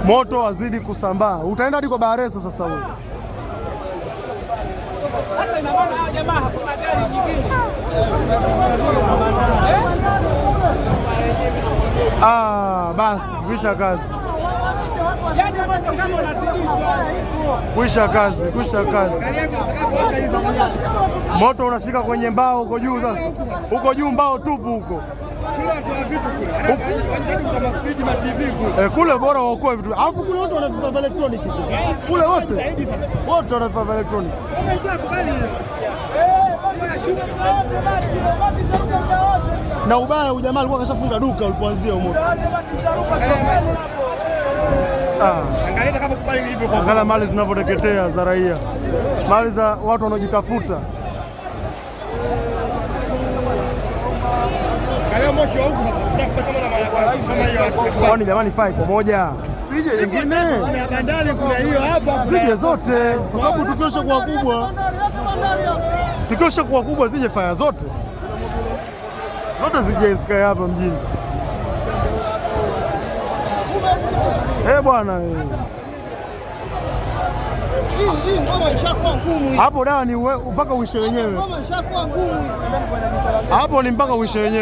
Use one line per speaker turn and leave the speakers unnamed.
moto wazidi kusambaa, utaenda hadi kwa Baharesa sasa huyo.
Sasa ina maana hao jamaa hakuna gari nyingine.
Basi kwisha kazi.
Yaani moto kama unazidishwa.
Kwisha kazi, kwisha kazi. Moto unashika kwenye mbao huko juu sasa. Huko juu mbao tupu huko. Kule bora waokoe vitu. Alafu kule wote wana vifaa vya elektroniki. Kule wote wana vifaa vya elektroniki. Na ubaya ujamaa alikuwa kashafunga duka ulipoanzia moto. Angalia mali zinavyoteketea za raia, mali za watu wanaojitafuta. Kwani jamani, fai kwa moja sije nyingine, sije zote, kwa sababu tukiosha kuwa kubwa zije faya zote zije sikae hapa mjini. Bwana hapo dawa ni mpaka uishe wenyewe, hapo ni mpaka uishe wenyewe.